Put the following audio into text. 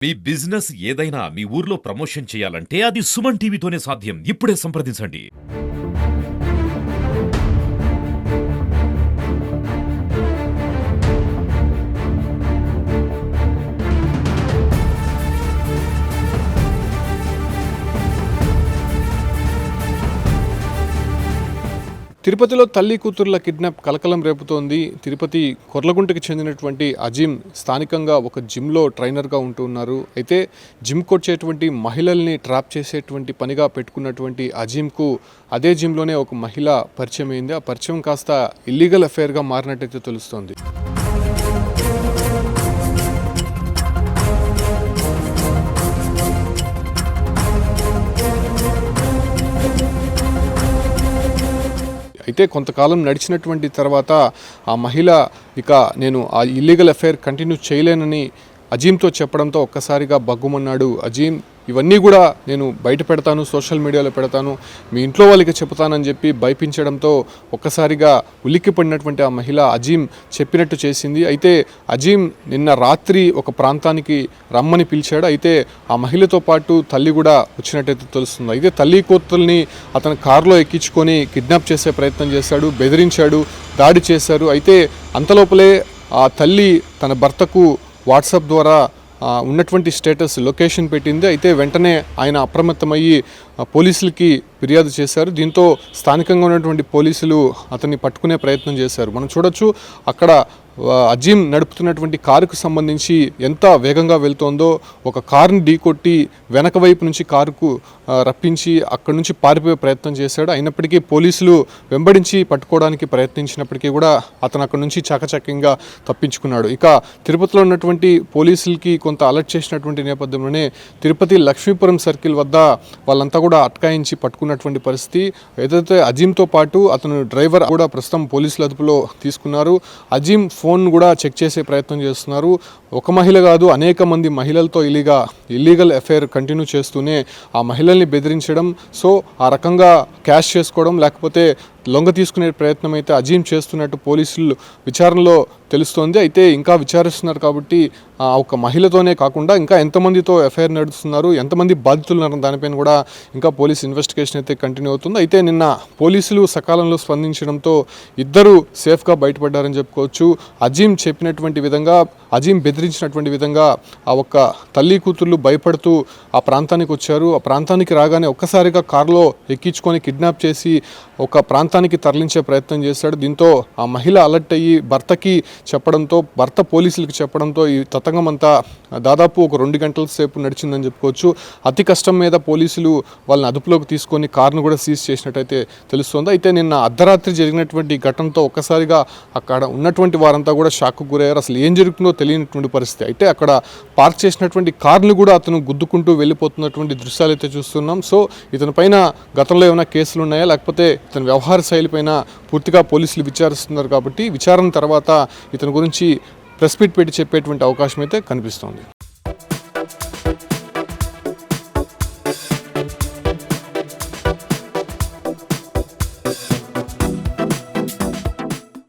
మీ business ఏదైనా మీ ఊర్లో promotion చేయాలంటే అది సుమన్ టీవీతోనే సాధ్యం. ఇప్పుడే సంప్రదించండి. తిరుపతిలో తల్లి కూతుర్ల కిడ్నాప్ కలకలం రేపుతోంది. తిరుపతి కొర్లగుంటకి చెందినటువంటి అజీం స్థానికంగా ఒక జిమ్లో ట్రైనర్గా ఉంటున్నారు. అయితే జిమ్కి వచ్చేటువంటి మహిళల్ని ట్రాప్ చేసేటువంటి పనిగా పెట్టుకున్నటువంటి అజీంకు అదే జిమ్లోనే ఒక మహిళ పరిచయం అయింది. ఆ పరిచయం కాస్త ఇల్లీగల్ అఫైర్గా మారినట్టయితే తెలుస్తోంది. అయితే కొంతకాలం నడిచినటువంటి తర్వాత ఆ మహిళ ఇక నేను ఆ ఇల్లీగల్ అఫైర్ కంటిన్యూ చేయలేనని అజీంతో చెప్పడంతో ఒక్కసారిగా బగ్గుమన్నాడు అజీం. ఇవన్నీ కూడా నేను బయట పెడతాను, సోషల్ మీడియాలో పెడతాను, మీ ఇంట్లో వాళ్ళకి చెప్తానని చెప్పి భయపించడంతో ఒక్కసారిగా ఉలిక్కిపడినటువంటి ఆ మహిళ అజీం చెప్పినట్టు చేసింది. అయితే అజీం నిన్న రాత్రి ఒక ప్రాంతానికి రమ్మని పిలిచాడు. అయితే ఆ మహిళతో పాటు తల్లి కూడా వచ్చినట్టయితే తెలుస్తుంది. అయితే తల్లి కూతుల్ని అతను కారులో ఎక్కించుకొని కిడ్నాప్ చేసే ప్రయత్నం చేశాడు, బెదిరించాడు, దాడి చేశారు. అయితే అంతలోపలే ఆ తల్లి తన భర్తకు వాట్సాప్ ద్వారా ఉన్నటువంటి స్టేటస్ లొకేషన్ పెట్టింది. అయితే వెంటనే ఆయన అప్రమత్తమయ్యి పోలీసులకి ఫిర్యాదు చేశారు. దీంతో స్థానికంగా ఉన్నటువంటి పోలీసులు అతన్ని పట్టుకునే ప్రయత్నం చేశారు. మనం చూడొచ్చు అక్కడ అజీం నడుపుతున్నటువంటి కారుకు సంబంధించి ఎంత వేగంగా వెళ్తోందో. ఒక కారుని ఢీకొట్టి వెనక వైపు నుంచి కారుకు రప్పించి అక్కడి నుంచి పారిపోయే ప్రయత్నం చేశాడు. అయినప్పటికీ పోలీసులు వెంబడించి పట్టుకోవడానికి ప్రయత్నించినప్పటికీ కూడా అతను అక్కడి నుంచి చాకచక్యంగా తప్పించుకున్నాడు. ఇక తిరుపతిలో ఉన్నటువంటి పోలీసులకి కొంత అలర్ట్ చేసినటువంటి నేపథ్యంలోనే తిరుపతి లక్ష్మీపురం సర్కిల్ వద్ద వాళ్ళంతా కూడా అటకాయించి పట్టుకున్నటువంటి పరిస్థితి. ఏదైతే అజీంతో పాటు అతను డ్రైవర్ కూడా ప్రస్తుతం పోలీసుల అదుపులో తీసుకున్నారు. అజీం ఫోన్ కూడా చెక్ చేసే ప్రయత్నం చేస్తున్నారు. ఒక మహిళ కాదు, అనేక మంది మహిళలతో ఇల్లీగల్ అఫైర్ కంటిన్యూ చేస్తూనే ఆ మహిళల్ని బెదిరించడం, సో ఆ రకంగా క్యాష్ చేసుకోవడం, లేకపోతే లొంగ తీసుకునే ప్రయత్నం అయితే అజీం చేస్తున్నట్టు పోలీసులు విచారణలో తెలుస్తోంది. అయితే ఇంకా విచారిస్తున్నారు కాబట్టి ఒక మహిళతోనే కాకుండా ఇంకా ఎంతమందితో ఎఫ్ఐఆర్ నడుస్తున్నారు, ఎంతమంది బాధితులు ఉన్నారు దానిపైన కూడా ఇంకా పోలీస్ ఇన్వెస్టిగేషన్ అయితే కంటిన్యూ అవుతుంది. అయితే నిన్న పోలీసులు సకాలంలో స్పందించడంతో ఇద్దరు సేఫ్గా బయటపడ్డారని చెప్పుకోవచ్చు. అజీం చెప్పినటువంటి విధంగా, అజీం బెదిరించినటువంటి విధంగా ఆ ఒక్క తల్లి కూతుర్లు భయపడుతూ ఆ ప్రాంతానికి వచ్చారు. ఆ ప్రాంతానికి రాగానే ఒక్కసారిగా కారులో ఎక్కించుకొని కిడ్నాప్ చేసి ఒక ప్రాంతానికి తరలించే ప్రయత్నం చేశాడు. దీంతో ఆ మహిళ అలర్ట్ అయ్యి భర్తకి చెప్పడంతో, భర్త పోలీసులకు చెప్పడంతో ఈ తతంగం అంతా దాదాపు ఒక 2 గంటల సేపు నడిచిందని చెప్పుకోవచ్చు. అతి కష్టం మీద పోలీసులు వాళ్ళని అదుపులోకి తీసుకొని కారును కూడా సీజ్ చేసినట్టయితే తెలుస్తోంది. అయితే నిన్న అర్ధరాత్రి జరిగినటువంటి ఘటనతో ఒక్కసారిగా అక్కడ ఉన్నటువంటి వారంతా కూడా షాక్కు గురయ్యారు. అసలు ఏం జరుగుతుందో తెలియనటువంటి పరిస్థితి. అయితే అక్కడ పార్క్ చేసినటువంటి కార్లు కూడా అతను గుద్దుకుంటూ వెళ్ళిపోతున్నటువంటి దృశ్యాలు అయితే చూస్తున్నాం. సో ఇతని పైన గతంలో ఏమైనా కేసులు ఉన్నాయా, లేకపోతే ఇతని వ్యవహార శైలిపైన పూర్తిగా పోలీసులు విచారిస్తున్నారు కాబట్టి విచారణ తర్వాత ఇతని గురించి ప్రెస్ మీట్ పెట్టి చెప్పేటువంటి అవకాశం అయితే కనిపిస్తోంది.